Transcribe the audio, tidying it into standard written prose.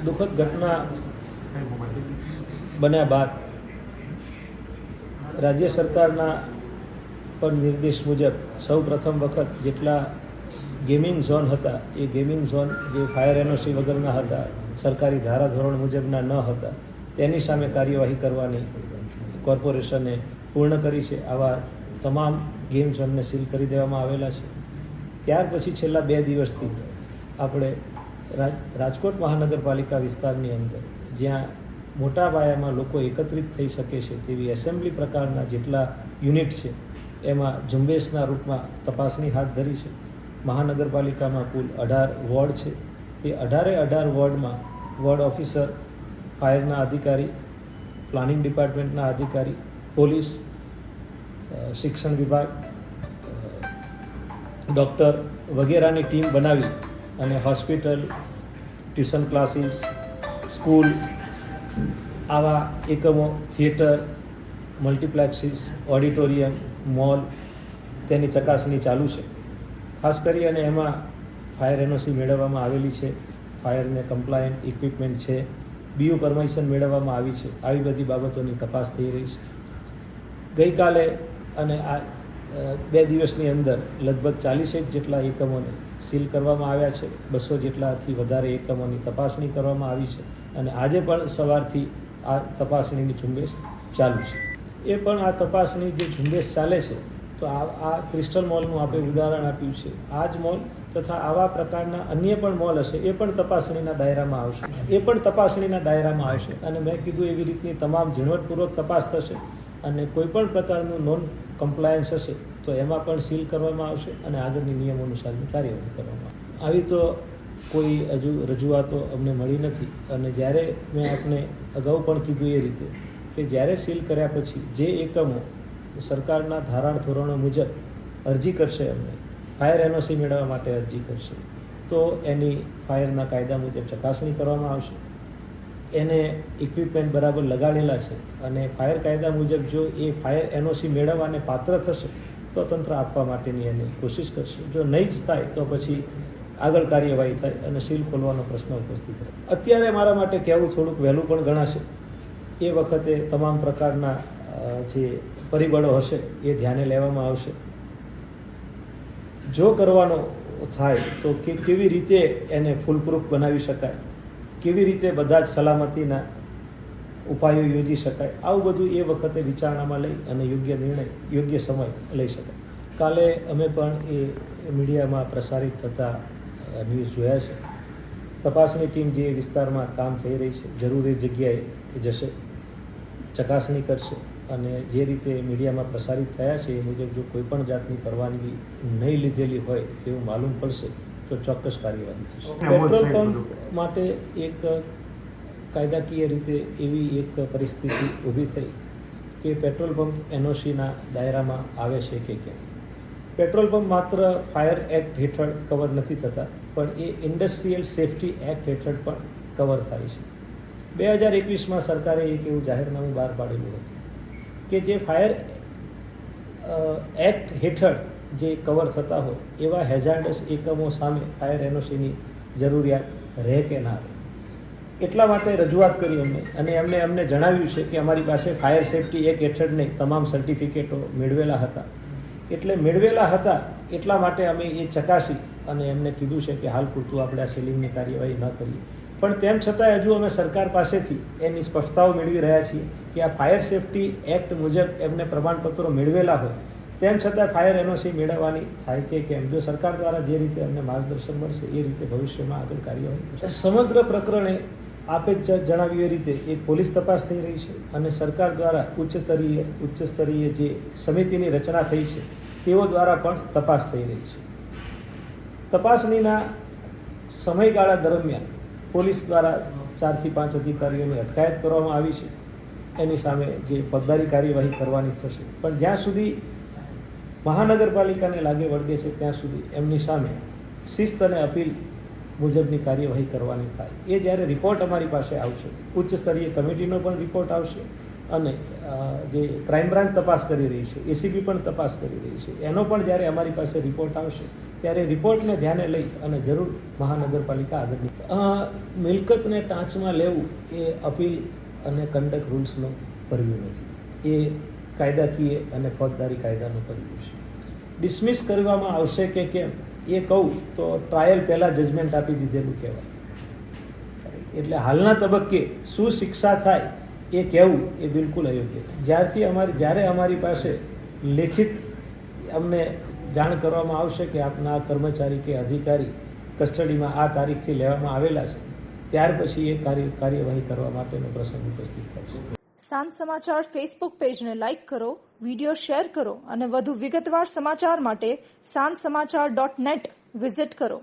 દુઃખદ ઘટના બન્યા બાદ રાજ્ય સરકારના પણ નિર્દેશ મુજબ સૌ પ્રથમ વખત જેટલા ગેમિંગ ઝોન હતા એ ગેમિંગ ઝોન જે ફાયર એનઓસી વગરના હતા, સરકારી ધારાધોરણ મુજબના ન હતા, તેની સામે કાર્યવાહી કરવાની કોર્પોરેશને પૂર્ણ કરી છે. આવા તમામ ગેમ ઝોનને સીલ કરી દેવામાં આવેલા છે. ત્યાર પછી છેલ્લા 2 દિવસથી આપણે રાજકોટ મહાનગરપાલિકા વિસ્તારની અંદર જ્યાં મોટા પાયામાં લોકો એકત્રિત થઈ શકે છે તેવી એસેમ્બલી પ્રકારના જેટલા યુનિટ છે એમાં ઝુંબેશના રૂપમાં તપાસણી હાથ ધરી છે. મહાનગરપાલિકામાં કુલ 18 વોર્ડ છે. તે 18 વોર્ડમાં વોર્ડ ઓફિસર, ફાયરના અધિકારી, પ્લાનિંગ ડિપાર્ટમેન્ટના અધિકારી, પોલીસ, શિક્ષણ વિભાગ, ડૉક્ટર વગેરેની ટીમ બનાવી અને હોસ્પિટલ, ટ્યુશન ક્લાસીસ, સ્કૂલ, આવા એકમો, થિયેટર, મલ્ટીપ્લેક્સીસ, ઓડિટોરિયમ, મોલ, તેની ચકાસણી ચાલુ છે. ખાસ કરી અને એમાં ફાયર એનઓસી મેળવવામાં આવેલી છે, ફાયરને કમ્પ્લાયન્ટ ઇક્વિપમેન્ટ છે, બીયુ પરમિશન મેળવવામાં આવી છે. આવી બધી બાબતોની તપાસ થઈ રહી છે. ગઈકાલે અને આ 2 દિવસની અંદર લગભગ 41 જેટલા એકમોને સીલ કરવામાં આવ્યા છે. 200 જેટલાથી વધારે એકમોની તપાસણી કરવામાં આવી છે અને આજે પણ સવારથી આ તપાસણીની ઝુંબેશ ચાલુ છે. એ પણ આ તપાસણી જે ઝુંબેશ ચાલે છે તો આ ક્રિસ્ટલ મોલનું આપણે ઉદાહરણ આપ્યું છે. આ જ મોલ તથા આવા પ્રકારના અન્ય પણ મોલ હશે, એ પણ તપાસણીના દાયરામાં આવશે. અને મેં કીધું એવી રીતની તમામ ઝીણવટપૂર્વક તપાસ થશે અને કોઈપણ પ્રકારનું નોન કમ્પ્લાયન્સ હશે તો એમાં પણ સીલ કરવામાં આવશે અને આગળની નિયમો અનુસારની કાર્યવાહી કરવામાં આવશે. આવી તો કોઈ હજુ રજૂઆતો અમને મળી નથી અને જ્યારે મેં આપને અગાઉ પણ કીધું એ રીતે કે જ્યારે સીલ કર્યા પછી જે એકમો સરકારના ધારાધોરણો મુજબ અરજી કરશે, અમને ફાયર એનઓસી મેળવવા માટે અરજી કરશે, તો એની ફાયરના કાયદા મુજબ ચકાસણી કરવામાં આવશે. એને ઇક્વિપમેન્ટ બરાબર લગાડેલા છે અને ફાયર કાયદા મુજબ જો એ ફાયર એનઓસી મેળવવાને પાત્ર થશે તો તંત્ર આપવા માટેની એની કોશિશ કરશે. જો નહીં જ થાય તો પછી આગળ કાર્યવાહી થાય અને સીલ ખોલવાનો પ્રશ્ન ઉપસ્થિત થશે. અત્યારે મારા માટે કહેવું થોડુંક વહેલું પણ ગણાશે. એ વખતે તમામ પ્રકારના જે પરિબળો હશે એ ધ્યાને લેવામાં આવશે. જો કરવાનો થાય તો કેવી રીતે એને ફૂલપ્રૂફ બનાવી શકાય, કેવી રીતે બધા જ સલામતીના ઉપાયો યોજી શકાય, આવું બધું એ વખતે વિચારણામાં લઈ અને યોગ્ય નિર્ણય, યોગ્ય સમય લઈ શકાય. કાલે અમે પણ એ મીડિયામાં પ્રસારિત થતા ન્યૂઝ જોયા છે. તપાસની ટીમ જે વિસ્તારમાં કામ થઈ રહી છે જરૂરી જગ્યાએ જશે, ચકાસણી કરશે અને જે રીતે મીડિયામાં પ્રસારિત થયા છે એ મુજબ જો કોઈપણ જાતની પરવાનગી નહીં લીધેલી હોય તેવું માલુમ પડશે તો ચોક્કસ કાર્યવાહી થશે. પેટ્રોલ પંપ માટે એક કાયદાકીય રીતે એવી એક પરિસ્થિતિ ઊભી થઈ કે પેટ્રોલ પંપ એનઓસીના દાયરામાં આવે છે કે કેમ. પેટ્રોલ પંપ માત્ર ફાયર એક્ટ હેઠળ કવર નથી થતા પણ એ ઇન્ડસ્ટ્રીયલ સેફ્ટી એક્ટ હેઠળ પણ કવર થાય છે. 2021માં સરકારે એક એવું જાહેરનામું બહાર પાડેલું હતું કે જે ફાયર એક્ટ હેઠળ જે કવર થતા હોય એવા હેઝાર્ડસ એકમો સામે ફાયર એનઓસીની જરૂરિયાત રહે કે ના રહે. એટલા માટે રજૂઆત કરી અને અમને જણાવ્યું છે કે અમારી પાસે ફાયર સેફ્ટી એક્ટ હેઠળ નહીં તમામ સર્ટિફિકેટો મેળવેલા હતા. એટલે મેળવેલા હતા એટલા માટે અમે એ ચકાસી અને એમને કીધું છે કે હાલ પૂરતું આપણે આ સીલિંગની કાર્યવાહી ન કરીએ. પણ તેમ છતાંય હજુ અમે સરકાર પાસેથી એની સ્પષ્ટતાઓ મેળવી રહ્યા છીએ કે આ ફાયર સેફ્ટી એક્ટ મુજબ એમને પ્રમાણપત્રો મેળવેલા હોય તેમ છતાં ફાયર એનઓસી મેળવવાની થાય કે કેમ. જો સરકાર દ્વારા જે રીતે અમને માર્ગદર્શન મળશે એ રીતે ભવિષ્યમાં આગળ કાર્યવાહી થશે. સમગ્ર પ્રકરણે આપે જણાવ્યું એ રીતે એક પોલીસ તપાસ થઈ રહી છે અને સરકાર દ્વારા ઉચ્ચ સ્તરીય જે સમિતિની રચના થઈ છે તેઓ દ્વારા પણ તપાસ થઈ રહી છે. તપાસણીના સમયગાળા દરમિયાન પોલીસ દ્વારા 4 થી 5 અધિકારીઓની અટકાયત કરવામાં આવી છે. એની સામે જે ફોજદારી કાર્યવાહી કરવાની થશે. પણ જ્યાં સુધી મહાનગરપાલિકાને લાગે વળગે છે ત્યાં સુધી એમની સામે શિસ્ત અને અપીલ મુજબની કાર્યવાહી કરવાની થાય. એ જ્યારે રિપોર્ટ અમારી પાસે આવશે, ઉચ્ચ સ્તરીય કમિટીનો પણ રિપોર્ટ આવશે અને જે ક્રાઇમ બ્રાન્ચ તપાસ કરી રહી છે, એસીબી પણ તપાસ કરી રહી છે, એનો પણ જ્યારે અમારી પાસે રિપોર્ટ આવશે ત્યારે રિપોર્ટને ધ્યાને લઈ અને જરૂર મહાનગરપાલિકા આગળની મિલકતને ટાંચમાં લેવું એ અપીલ અને કંડક્ટ રૂલ્સનો પરવ્યુ નથી. એ કાયદાકીય અને ફોજદારી કાયદાનો પરવ્યુ છે. ડિસમિસ કરવામાં આવશે કે કેમ એ કહું તો ટ્રાયલ પહેલાં જજમેન્ટ આપી દીધેલું કહેવાય. એટલે હાલના તબક્કે શું શિક્ષા થાય એ કહેવું એ બિલકુલ અયોગ્ય છે. જ્યારે અમારી પાસે લેખિત અમને જાણ કરવામાં આવશે કે આપના કર્મચારી કે અધિકારી કસ્ટડીમાં આ તારીખથી લેવામાં આવેલા છે, ત્યાર પછી એ કાર્યવાહી કરવા માટેનો પ્રસંગ ઉપસ્થિત થશે. સાંજ સમાચાર ફેસબુક પેજને લાઇક કરો, વિડીયો શેર કરો અને વધુ વિગતવાર સમાચાર માટે sanssamachar.net વિઝિટ કરો.